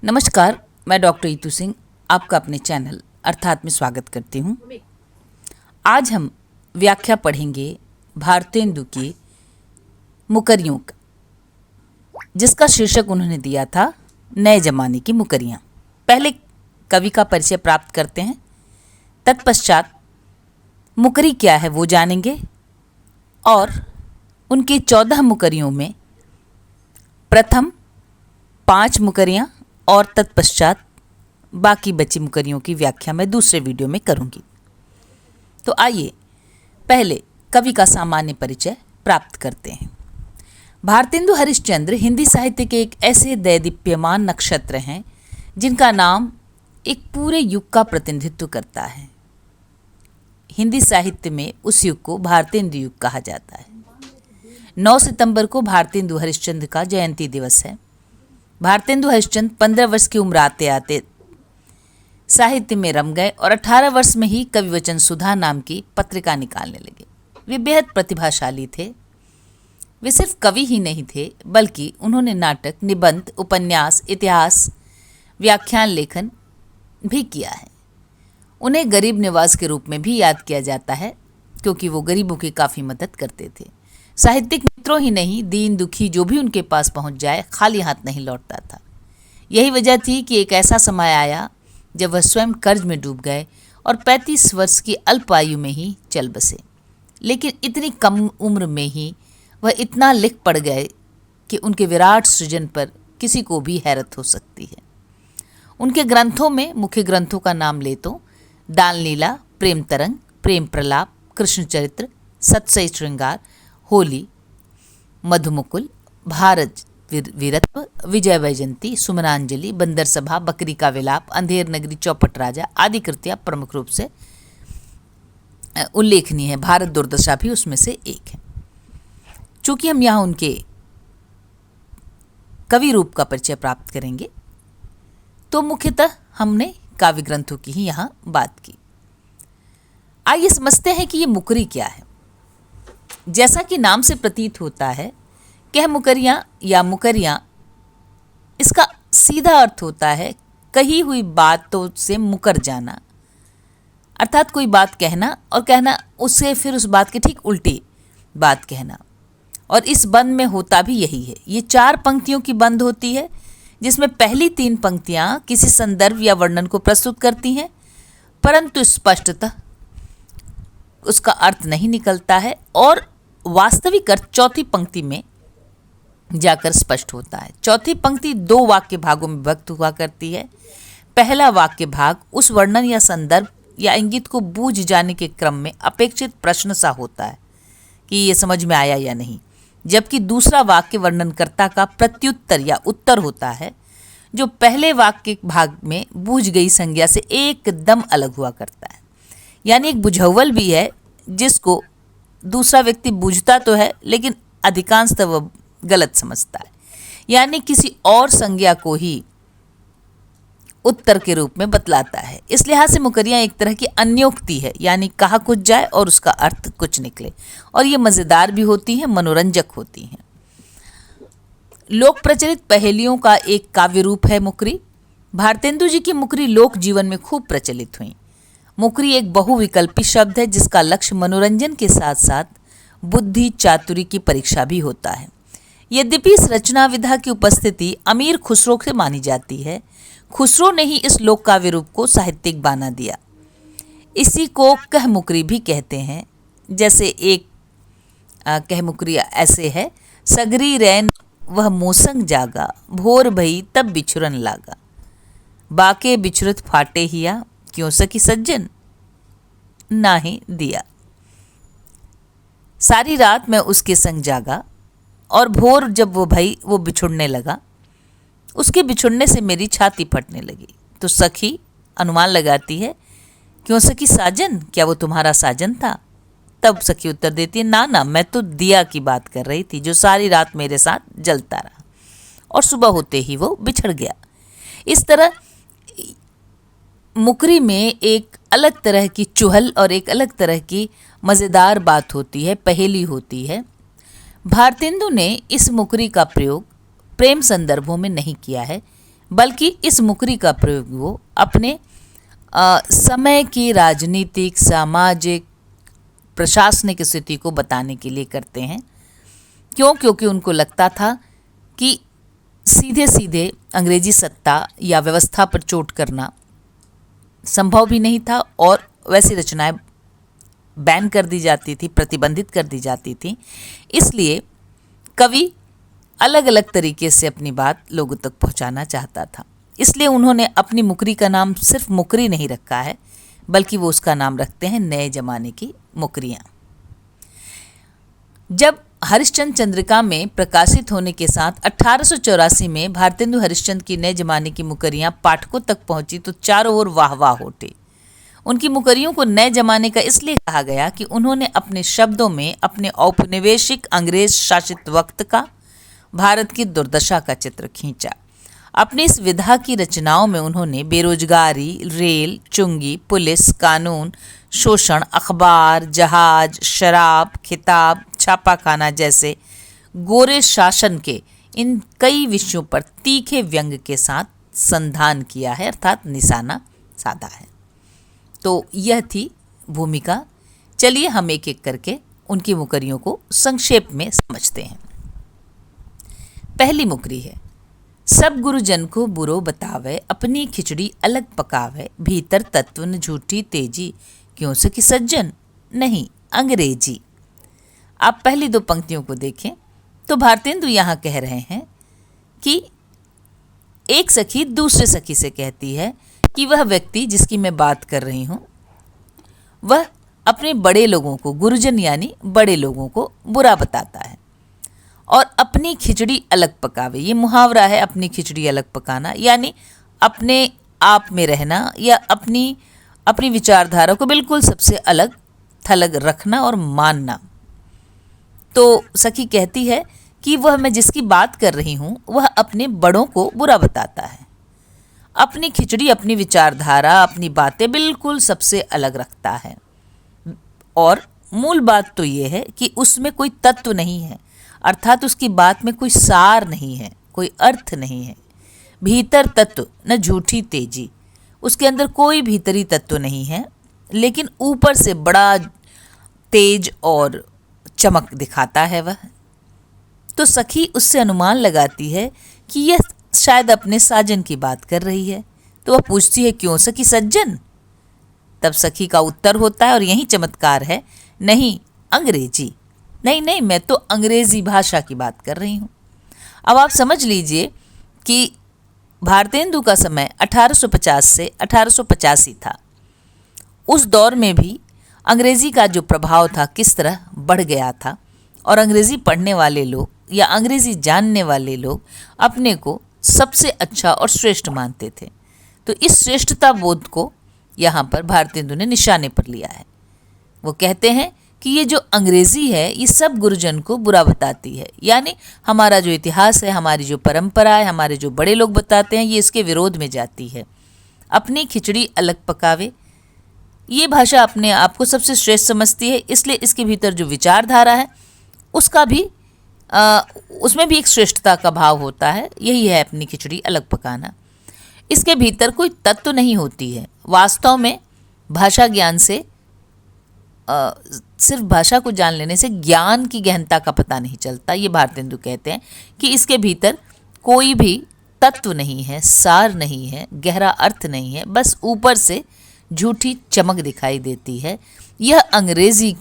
नमस्कार, मैं डॉक्टर ईतू सिंह आपका अपने चैनल अर्थात में स्वागत करती हूँ। आज हम व्याख्या पढ़ेंगे भारतेंदु की मुकरियों का, जिसका शीर्षक उन्होंने दिया था नए जमाने की मुकरियाँ। पहले कवि का परिचय प्राप्त करते हैं, तत्पश्चात मुकरी क्या है वो जानेंगे और उनकी 14 मुकरियों में प्रथम 5 मुकरियाँ और तत्पश्चात बाकी बची मुकरियों की व्याख्या मैं दूसरे वीडियो में करूंगी। तो आइए पहले कवि का सामान्य परिचय प्राप्त करते हैं। भारतेंदु हरिश्चंद्र हिंदी साहित्य के एक ऐसे दैदीप्यमान नक्षत्र हैं जिनका नाम एक पूरे युग का प्रतिनिधित्व करता है। हिंदी साहित्य में उस युग को भारतेंदु युग कहा जाता है। 9 सितंबर को भारतेंदु हरिश्चंद्र का जयंती दिवस है। भारतेंदु हरिश्चंद्र 15 वर्ष की उम्र आते आते साहित्य में रम गए और 18 वर्ष में ही कविवचन सुधा नाम की पत्रिका निकालने लगे। वे बेहद प्रतिभाशाली थे। वे सिर्फ कवि ही नहीं थे, बल्कि उन्होंने नाटक, निबंध, उपन्यास, इतिहास, व्याख्यान लेखन भी किया है। उन्हें गरीब निवास के रूप में भी याद किया जाता है, क्योंकि वो गरीबों की काफ़ी मदद करते थे। साहित्यिक मित्रों ही नहीं, दीन दुखी जो भी उनके पास पहुंच जाए खाली हाथ नहीं लौटता था। यही वजह थी कि एक ऐसा समय आया जब वह स्वयं कर्ज में डूब गए और 35 वर्ष की अल्प आयु में ही चल बसे। लेकिन इतनी कम उम्र में ही वह इतना लिख पड़ गए कि उनके विराट सृजन पर किसी को भी हैरत हो सकती है। उनके ग्रंथों में मुख्य ग्रंथों का नाम ले तो दाल लीला, प्रेम तरंग, प्रेम प्रलाप, कृष्ण चरित्र, सत्सई श्रृंगार, होली, मधुमुकुल, भारत वीरत्व, विजय वैजयंती, सुमनांजलि, बंदर सभा, बकरी का विलाप, अंधेर नगरी, चौपट राजा आदि कृतियाँ प्रमुख रूप से उल्लेखनीय है। भारत दुर्दशा भी उसमें से एक है। चूंकि हम यहाँ उनके कवि रूप का परिचय प्राप्त करेंगे, तो मुख्यतः हमने काव्य ग्रंथों की ही यहाँ बात की। आइए समझते हैं कि ये मुकरी क्या है। जैसा कि नाम से प्रतीत होता है, कह मुकरियाँ या मुकरियाँ, इसका सीधा अर्थ होता है कही हुई बातों से मुकर जाना, अर्थात कोई बात कहना और कहना उससे फिर उस बात के ठीक उल्टी बात कहना। और इस बंद में होता भी यही है। ये 4 पंक्तियों की बंद होती है, जिसमें पहली 3 पंक्तियाँ किसी संदर्भ या वर्णन को प्रस्तुत करती हैं, परंतु स्पष्टतः उसका अर्थ नहीं निकलता है और वास्तविक अर्थ चौथी पंक्ति में जाकर स्पष्ट होता है। चौथी पंक्ति 2 वाक्य भागों में विभक्त हुआ करती है। पहला वाक्य भाग उस वर्णन या संदर्भ या इंगित को बूझ जाने के क्रम में अपेक्षित प्रश्न सा होता है कि ये समझ में आया या नहीं, जबकि दूसरा वाक्य वर्णनकर्ता का प्रत्युत्तर या उत्तर होता है, जो पहले वाक्य भाग में बूझ गई संज्ञा से एकदम अलग हुआ करता है। यानी एक बुझावल भी है जिसको दूसरा व्यक्ति बूझता तो है, लेकिन अधिकांशतः वह गलत समझता है। यानी किसी और संज्ञा को ही उत्तर के रूप में बतलाता है। इस लिहाज से मुकरियाँ एक तरह की अन्योक्ति है, यानी कहा कुछ जाए और उसका अर्थ कुछ निकले। और ये मज़ेदार भी होती हैं, मनोरंजक होती हैं। लोक प्रचलित पहेलियों का एक काव्य रूप है मुकरी। भारतेंदु जी की मुकरी लोक जीवन में खूब प्रचलित हुई। मुकरी एक बहुविकल्पी शब्द है, जिसका लक्ष्य मनोरंजन के साथ साथ बुद्धि चातुरी की परीक्षा भी होता है। यद्यपि इस रचना विधा की उपस्थिति अमीर खुसरो से मानी जाती है, खुसरो ने ही इस लोक काव्य रूप को साहित्यिक बना दिया। इसी को कह मुकरी भी कहते हैं। जैसे एक कह मुकरी ऐसे है, सगरी रैन वह मोसंग जागा, भोर भई तब बिछुरन लागा, बाके बिछुरत फाटे हिया, क्यों सकी सज्जन नाही दिया। सारी रात मैं उसके संग जागा और भोर जब वो भई वो बिछुड़ने लगा, उसके बिछुड़ने से मेरी छाती फटने लगी। तो सखी अनुमान लगाती है, क्यों सखी साजन, क्या वो तुम्हारा साजन था? तब सखी उत्तर देती है, ना ना, मैं तो दिया की बात कर रही थी, जो सारी रात मेरे साथ जलता रहा और सुबह होते ही वो बिछड़ गया। इस तरह मुकरी में एक अलग तरह की चुहल और एक अलग तरह की मज़ेदार बात होती है, पहेली होती है। भारतेंदु ने इस मुकरी का प्रयोग प्रेम संदर्भों में नहीं किया है, बल्कि इस मुकरी का प्रयोग वो अपने समय की राजनीतिक, सामाजिक, प्रशासनिक स्थिति को बताने के लिए करते हैं। क्यों? क्योंकि उनको लगता था कि सीधे सीधे अंग्रेजी सत्ता या व्यवस्था पर चोट करना संभव भी नहीं था और वैसी रचनाएं बैन कर दी जाती थी, प्रतिबंधित कर दी जाती थी। इसलिए कवि अलग अलग तरीके से अपनी बात लोगों तक पहुंचाना चाहता था। इसलिए उन्होंने अपनी मुकरी का नाम सिर्फ मुकरी नहीं रखा है, बल्कि वो उसका नाम रखते हैं नए जमाने की मुकरियाँ। जब हरिश्चंद्र चंद्रिका में प्रकाशित होने के साथ 1884 में भारतेंदु हरिश्चंद्र की नए जमाने की मुकरियाँ पाठकों तक पहुंची तो चारों ओर वाह वाह उठी। उनकी मुकरियों को नए जमाने का इसलिए कहा गया कि उन्होंने अपने शब्दों में अपने औपनिवेशिक अंग्रेज शासित वक्त का, भारत की दुर्दशा का चित्र खींचा। अपनी इस विधा की रचनाओं में उन्होंने बेरोजगारी, रेल, चुंगी, पुलिस, कानून, शोषण, अखबार, जहाज, शराब, खिताब, छापाखाना जैसे गोरे शासन के इन कई विषयों पर तीखे व्यंग के साथ संधान किया है, अर्थात निशाना साधा है। तो यह थी भूमिका। चलिए हम एक एक करके उनकी मुकरियों को संक्षेप में समझते हैं। पहली मुकरी है, सब गुरुजन को बुरो बतावे, अपनी खिचड़ी अलग पकावे, भीतर तत्व न झूठी तेजी, क्यों से कि सज्जन नहीं अंग्रेजी। आप पहली दो पंक्तियों को देखें तो भारतेंदु यहाँ कह रहे हैं कि एक सखी दूसरे सखी से कहती है कि वह व्यक्ति जिसकी मैं बात कर रही हूँ वह अपने बड़े लोगों को, गुरुजन यानी बड़े लोगों को बुरा बताता है और अपनी खिचड़ी अलग पकावे। ये मुहावरा है, अपनी खिचड़ी अलग पकाना, यानी अपने आप में रहना या अपनी विचारधारा को बिल्कुल सबसे अलग थलग रखना और मानना। तो सखी कहती है कि वह मैं जिसकी बात कर रही हूँ वह अपने बड़ों को बुरा बताता है, अपनी खिचड़ी, अपनी विचारधारा, अपनी बातें बिल्कुल सबसे अलग रखता है। और मूल बात तो ये है कि उसमें कोई तत्व नहीं है, अर्थात उसकी बात में कोई सार नहीं है, कोई अर्थ नहीं है। भीतर तत्व न झूठी तेजी, उसके अंदर कोई भीतरी तत्व नहीं है, लेकिन ऊपर से बड़ा तेज और चमक दिखाता है वह। तो सखी उससे अनुमान लगाती है कि यह शायद अपने साजन की बात कर रही है। तो वह पूछती है, क्यों सखी सज्जन? तब सखी का उत्तर होता है, और यही चमत्कार है, नहीं अंग्रेजी। नहीं, मैं तो अंग्रेजी भाषा की बात कर रही हूँ। अब आप समझ लीजिए कि भारतेंदु का समय 1850 से 1885 था। उस दौर में भी अंग्रेजी का जो प्रभाव था किस तरह बढ़ गया था, और अंग्रेजी पढ़ने वाले लोग या अंग्रेजी जानने वाले लोग अपने को सबसे अच्छा और श्रेष्ठ मानते थे। तो इस श्रेष्ठता बोध को यहाँ पर भारतेंदु ने निशाने पर लिया है। वो कहते हैं कि ये जो अंग्रेजी है ये सब गुरुजन को बुरा बताती है, यानी हमारा जो इतिहास है, हमारी जो परंपरा है, हमारे जो बड़े लोग बताते हैं, ये इसके विरोध में जाती है। अपनी खिचड़ी अलग पकावे, ये भाषा अपने आप को सबसे श्रेष्ठ समझती है, इसलिए इसके भीतर जो विचारधारा है उसका भी उसमें भी एक श्रेष्ठता का भाव होता है। यही है अपनी खिचड़ी अलग पकाना। इसके भीतर कोई तत्व नहीं होती है। वास्तव में भाषा ज्ञान से सिर्फ भाषा को जान लेने से ज्ञान की गहनता का पता नहीं चलता। ये भारतेंदु कहते हैं कि इसके भीतर कोई भी तत्व नहीं है, सार नहीं है, गहरा अर्थ नहीं है, बस ऊपर से झूठी चमक दिखाई देती है। यह अंग्रेजी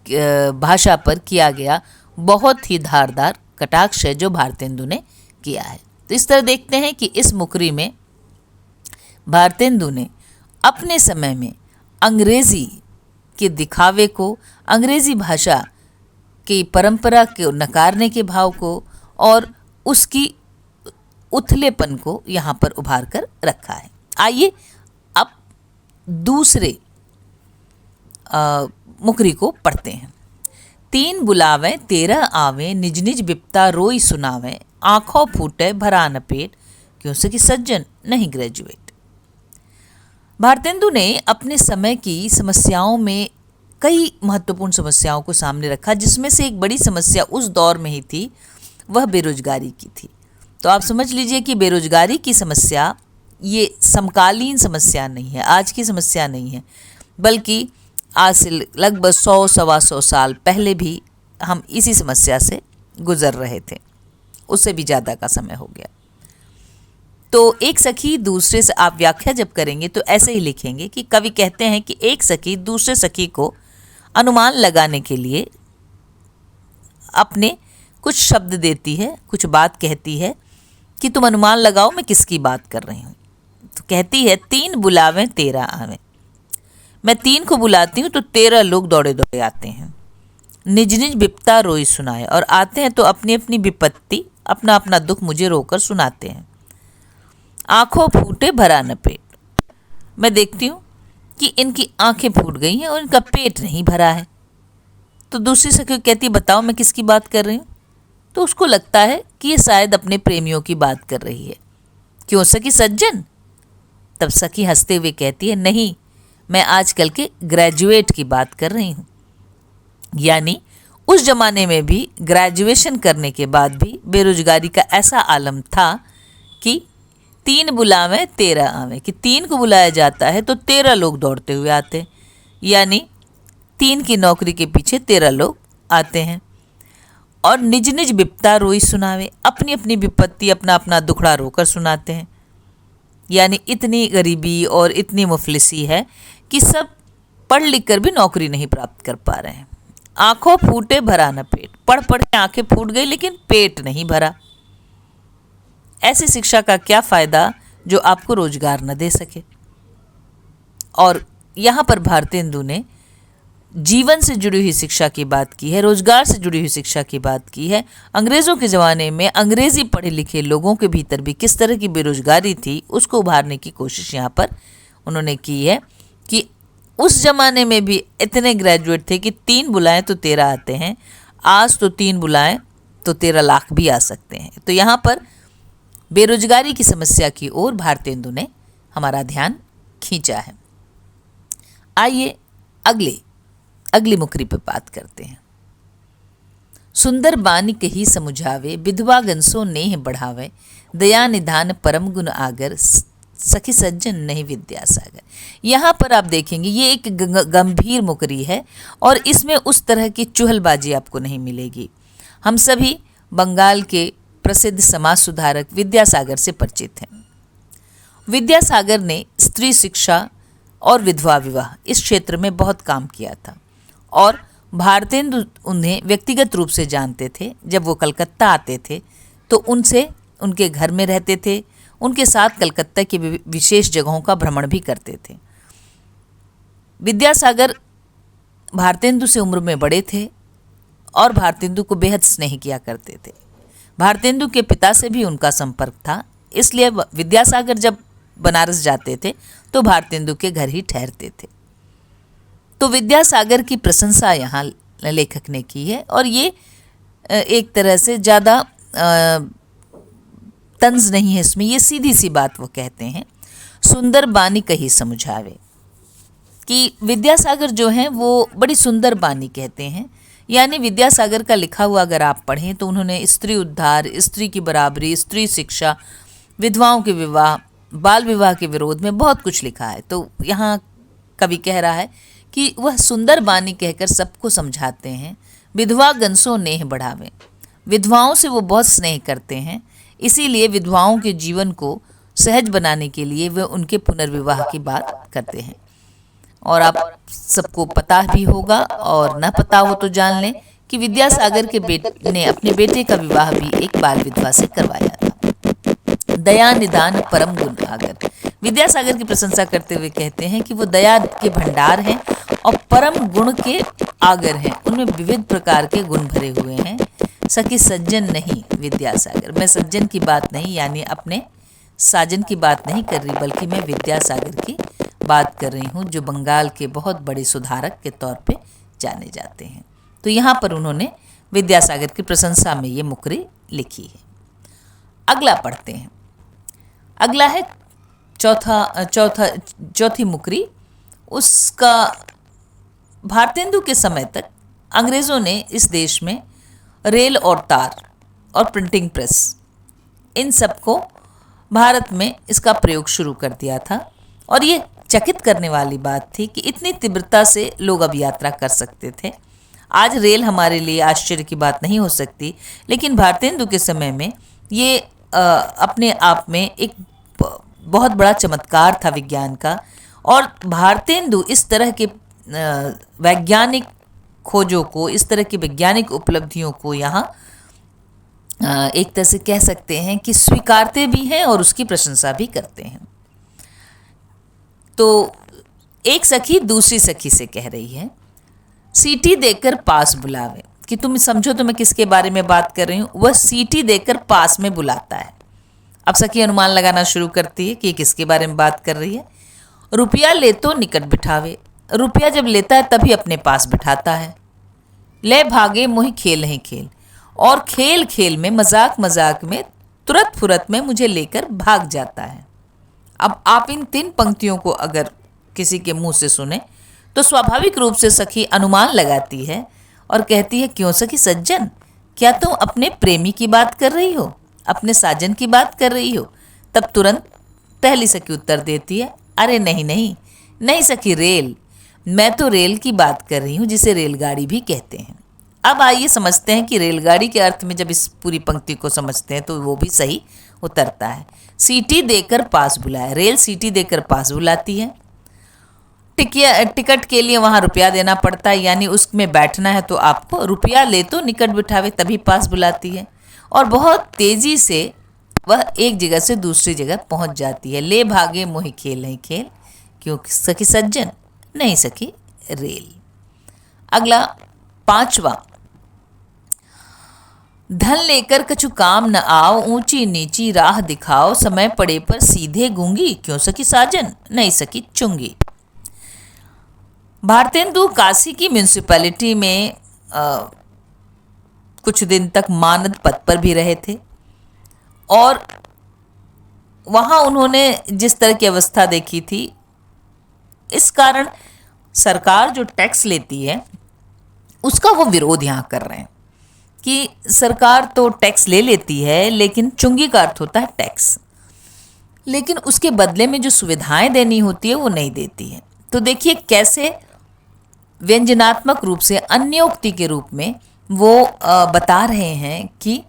भाषा पर किया गया बहुत ही धारदार कटाक्ष है जो भारतेंदु ने किया है। तो इस तरह देखते हैं कि इस मुकरी में भारतेंदु ने अपने समय में अंग्रेजी के दिखावे को, अंग्रेजी भाषा की परंपरा को नकारने के भाव को और उसकी उथलेपन को यहाँ पर उभार कर रखा है। आइए अब दूसरे मुकरी को पढ़ते हैं। 3 बुलावे 13 आवे, निज निज बिपता रोई सुनावे, आँखों फूटे भरा न पेट, क्यों से कि सज्जन नहीं ग्रेजुएट। भारतेंदु ने अपने समय की समस्याओं में कई महत्वपूर्ण समस्याओं को सामने रखा, जिसमें से एक बड़ी समस्या उस दौर में ही थी, वह बेरोजगारी की थी। तो आप समझ लीजिए कि बेरोजगारी की समस्या ये समकालीन समस्या नहीं है, आज की समस्या नहीं है, बल्कि आज से लगभग 100-125 साल पहले भी हम इसी समस्या से गुजर रहे थे, उससे भी ज़्यादा का समय हो गया। तो एक सखी दूसरे से, आप व्याख्या जब करेंगे तो ऐसे ही लिखेंगे कि कवि कहते हैं कि एक सखी दूसरे सखी को अनुमान लगाने के लिए अपने कुछ शब्द देती है, कुछ बात कहती है कि तुम अनुमान लगाओ मैं किसकी बात कर रही हूँ। तो कहती है 3 बुलावें 13 आवें। मैं 3 को बुलाती हूँ तो 13 लोग दौड़े दौड़े आते हैं। निज निज विपता रोई सुनाए, और आते हैं तो अपनी अपनी विपत्ति, अपना अपना दुख मुझे रोकर सुनाते हैं। आंखों फूटे भरा न पेट, मैं देखती हूँ कि इनकी आंखें फूट गई हैं और इनका पेट नहीं भरा है। तो दूसरी सखी कहती बताओ मैं किसकी बात कर रही हूँ। तो उसको लगता है कि ये शायद अपने प्रेमियों की बात कर रही है। क्यों सखी सज्जन? तब सखी हंसते हुए कहती है नहीं, मैं आजकल के ग्रेजुएट की बात कर रही हूँ। यानी उस जमाने में भी ग्रेजुएशन करने के बाद भी बेरोजगारी का ऐसा आलम था कि 3 बुलावें 13 आवें, कि 3 को बुलाया जाता है तो 13 लोग दौड़ते हुए आते, यानी 3 की नौकरी के पीछे 13 लोग आते हैं। और निज निज विपता रोई सुनावे, अपनी अपनी विपत्ति, अपना अपना दुखड़ा रोकर सुनाते हैं। यानी इतनी गरीबी और इतनी मुफलिसी है कि सब पढ़ लिख कर भी नौकरी नहीं प्राप्त कर पा रहे हैं। आंखों फूटे भरा न पेट, पढ़ पढ़ के आंखें फूट गई लेकिन पेट नहीं भरा। ऐसी शिक्षा का क्या फ़ायदा जो आपको रोजगार न दे सके। और यहाँ पर भारतेंदु ने जीवन से जुड़ी हुई शिक्षा की बात की है, रोजगार से जुड़ी हुई शिक्षा की बात की है। अंग्रेज़ों के ज़माने में अंग्रेज़ी पढ़े लिखे लोगों के भीतर भी किस तरह की बेरोजगारी थी उसको उभारने की कोशिश यहाँ पर उन्होंने की है कि उस ज़माने में भी इतने ग्रेजुएट थे कि 3 बुलाएं तो 13 आते हैं, आज तो 3 बुलाएं तो 13 लाख भी आ सकते हैं। तो यहाँ पर बेरोजगारी की समस्या की ओर भारतेंदु ने हमारा ध्यान खींचा है। आइए अगली मुकरी पर बात करते हैं। सुंदर बानी कही समुझावे, विधवा गंसो नेह बढ़ावे, दया निधान परम गुण आगर, सखी सज्जन नहीं विद्यासागर। यहाँ पर आप देखेंगे ये एक गंभीर मुकरी है और इसमें उस तरह की चुहलबाजी आपको नहीं मिलेगी। हम सभी बंगाल के प्रसिद्ध समाज सुधारक विद्यासागर से परिचित हैं। विद्यासागर ने स्त्री शिक्षा और विधवा विवाह इस क्षेत्र में बहुत काम किया था और भारतेंदु उन्हें व्यक्तिगत रूप से जानते थे। जब वो कलकत्ता आते थे तो उनसे उनके घर में रहते थे, उनके साथ कलकत्ता की विशेष जगहों का भ्रमण भी करते थे। विद्यासागर भारतेंदु से उम्र में बड़े थे और भारतेंदु को बेहद स्नेह किया करते थे। भारतेंदु के पिता से भी उनका संपर्क था, इसलिए विद्यासागर जब बनारस जाते थे तो भारतेंदु के घर ही ठहरते थे। तो विद्यासागर की प्रशंसा यहाँ लेखक ने की है और ये एक तरह से ज़्यादा तंज नहीं है इसमें, ये सीधी सी बात वो कहते हैं। सुंदर बानी कही समझावे, कि विद्यासागर जो हैं वो बड़ी सुंदर बानी कहते हैं। यानी विद्यासागर का लिखा हुआ अगर आप पढ़ें तो उन्होंने स्त्री उद्धार, स्त्री की बराबरी, स्त्री शिक्षा, विधवाओं के विवाह, बाल विवाह के विरोध में बहुत कुछ लिखा है। तो यहाँ कवि कह रहा है कि वह सुंदर बानी कहकर सबको समझाते हैं। विधवा गंसो नेह बढ़ावे, विधवाओं से वो बहुत स्नेह करते हैं, इसीलिए विधवाओं के जीवन को सहज बनाने के लिए वे उनके पुनर्विवाह की बात करते हैं। और आप सबको पता भी होगा और न पता हो तो जान लें कि विद्यासागर के बेटे ने अपने बेटे का विवाह भी एक बाल विधवा से करवाया था। दया निदान परम गुण आगर, विद्यासागर की प्रशंसा करते हुए कहते हैं कि वो दया के भंडार हैं और परम गुण के आगर हैं, उनमें विविध प्रकार के गुण भरे हुए हैं। सखी सज्जन नहीं विद्यासागर, मैं सज्जन की बात नहीं यानी अपने साजन की बात नहीं कर रही, बल्कि मैं विद्यासागर की बात कर रही हूँ जो बंगाल के बहुत बड़े सुधारक के तौर पे जाने जाते हैं। तो यहाँ पर उन्होंने विद्यासागर की प्रशंसा में ये मुकरी लिखी है। अगला पढ़ते हैं। अगला है चौथी मुकरी। उसका भारतेंदु के समय तक अंग्रेज़ों ने इस देश में रेल और तार और प्रिंटिंग प्रेस इन सबको भारत में इसका प्रयोग शुरू कर दिया था। और ये चकित करने वाली बात थी कि इतनी तीव्रता से लोग अब यात्रा कर सकते थे। आज रेल हमारे लिए आश्चर्य की बात नहीं हो सकती, लेकिन भारतेंदु के समय में ये अपने आप में एक बहुत बड़ा चमत्कार था विज्ञान का। और भारतेंदु इस तरह के वैज्ञानिक खोजों को, इस तरह की वैज्ञानिक उपलब्धियों को यहाँ एक तरह से कह सकते हैं कि स्वीकारते भी हैं और उसकी प्रशंसा भी करते हैं। तो एक सखी दूसरी सखी से कह रही है, सीटी देकर पास बुलावे, कि तुम समझो तो मैं किसके बारे में बात कर रही हूँ। वह सीटी देकर पास में बुलाता है। अब सखी अनुमान लगाना शुरू करती है कि किसके बारे में बात कर रही है। रुपया ले तो निकट बिठावे, रुपया जब लेता है तभी अपने पास बिठाता है। ले भागे मोहि खेल नहीं खेल, और खेल खेल में, मजाक मजाक में, तुरत फुरत में मुझे लेकर भाग जाता है। अब आप इन 3 पंक्तियों को अगर किसी के मुंह से सुने तो स्वाभाविक रूप से सखी अनुमान लगाती है और कहती है, क्यों सखी सज्जन, क्या तुम अपने प्रेमी की बात कर रही हो, अपने साजन की बात कर रही हो? तब तुरंत पहली सखी उत्तर देती है, अरे नहीं नहीं नहीं सखी, रेल, मैं तो रेल की बात कर रही हूँ, जिसे रेलगाड़ी भी कहते हैं। अब आइए समझते हैं कि रेलगाड़ी के अर्थ में जब इस पूरी पंक्ति को समझते हैं तो वो भी सही उतरता है। सीटी देकर पास बुलाया, रेल सीटी देकर पास बुलाती है। टिकट के लिए वहाँ रुपया देना पड़ता है, यानी उसमें बैठना है तो आपको रुपया ले तो निकट बिठावे तभी पास बुलाती है। और बहुत तेज़ी से वह एक जगह से दूसरी जगह पहुँच जाती है। ले भागे मोहि खेल नहीं खेल, क्यों सखी सज्जन, नहीं सखी रेल। अगला 5वां, धन लेकर कछु काम न आओ, ऊंची नीची राह दिखाओ, समय पड़े पर सीधे गूंगी, क्यों सखी साजन, नहीं सखी चुंगी। भारतेंदु काशी की म्यूनिसिपैलिटी में कुछ दिन तक मानद पद पर भी रहे थे और वहाँ उन्होंने जिस तरह की अवस्था देखी थी, इस कारण सरकार जो टैक्स लेती है उसका वो विरोध यहाँ कर रहे हैं कि सरकार तो टैक्स ले लेती है, लेकिन चुंगी का अर्थ होता है टैक्स, लेकिन उसके बदले में जो सुविधाएं देनी होती है वो नहीं देती है। तो देखिए कैसे व्यंजनात्मक रूप से, अन्योक्ति के रूप में वो बता रहे हैं कि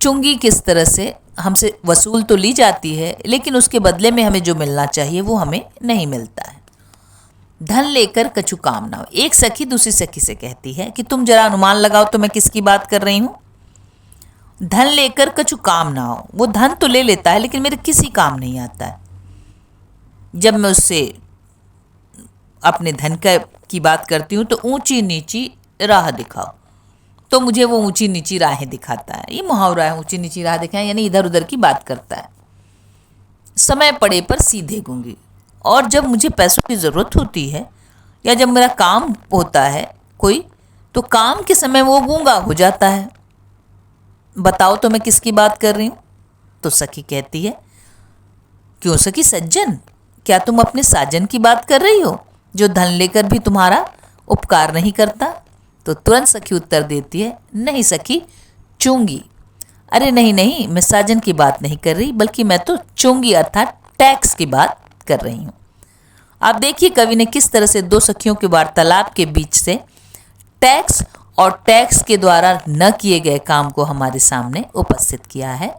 चुंगी किस तरह से हमसे वसूल तो ली जाती है, लेकिन उसके बदले में हमें जो मिलना चाहिए वो हमें नहीं मिलता है। धन लेकर कछु काम ना हो। एक सखी दूसरी सखी से कहती है कि तुम जरा अनुमान लगाओ तो मैं किसकी बात कर रही हूँ। धन लेकर कछु काम ना हो, वो धन तो ले लेता है लेकिन मेरे किसी काम नहीं आता है। जब मैं उससे अपने धन की बात करती हूँ तो ऊंची नीची राह दिखाओ, तो मुझे वो ऊंची नीची राहें दिखाता है। ये मुहावरा है, ऊंची नीची राह दिखाएं, यानी इधर उधर की बात करता है। समय पड़े पर सीधे गूंगी, और जब मुझे पैसों की ज़रूरत होती है या जब मेरा काम होता है कोई, तो काम के समय वो गूंगा हो जाता है। बताओ तो मैं किसकी बात कर रही हूँ। तो सखी कहती है, क्यों सखी सज्जन, क्या तुम अपने साजन की बात कर रही हो जो धन लेकर भी तुम्हारा उपकार नहीं करता। तो तुरंत सखी उत्तर देती है, नहीं सखी चूंगी। अरे नहीं नहीं, मैं साजन की बात नहीं कर रही, बल्कि मैं तो चूंगी अर्थात टैक्स की बात कर रही हूँ। आप देखिए कवि ने किस तरह से 2 सखियों के वार्तालाप के बीच से टैक्स और टैक्स के द्वारा न किए गए काम को हमारे सामने उपस्थित किया है।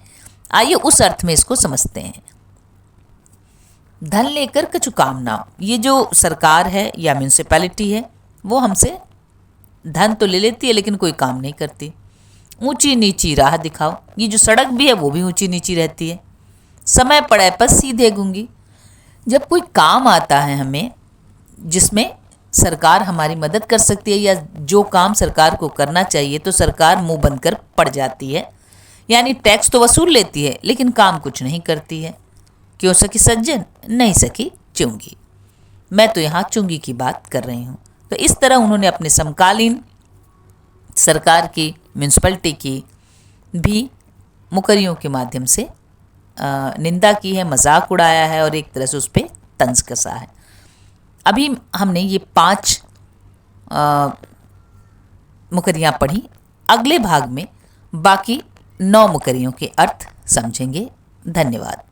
आइए उस अर्थ में इसको समझते हैं। धन लेकर कछु काम ना हो, ये जो सरकार है या म्यूनिसिपैलिटी है वो हमसे धन तो ले लेती है लेकिन कोई काम नहीं करती। ऊंची नीची राह दिखाओ, ये जो सड़क भी है वो भी ऊंची नीची रहती है। समय पड़े पर सीधे गूंगी, जब कोई काम आता है हमें जिसमें सरकार हमारी मदद कर सकती है या जो काम सरकार को करना चाहिए, तो सरकार मुंह बंद कर पड़ जाती है, यानी टैक्स तो वसूल लेती है लेकिन काम कुछ नहीं करती है। क्यों सखी सज्जन, नहीं सखी चुंगी, मैं तो यहाँ चुंगी की बात कर रही हूँ। तो इस तरह उन्होंने अपने समकालीन सरकार की, म्यूनिसिपैलिटी की भी मुकरियों के माध्यम से निंदा की है, मजाक उड़ाया है और एक तरह से उस पर तंज कसा है। अभी हमने ये 5 मुकरियाँ पढ़ी। अगले भाग में बाकी 9 मुकरियों के अर्थ समझेंगे। धन्यवाद।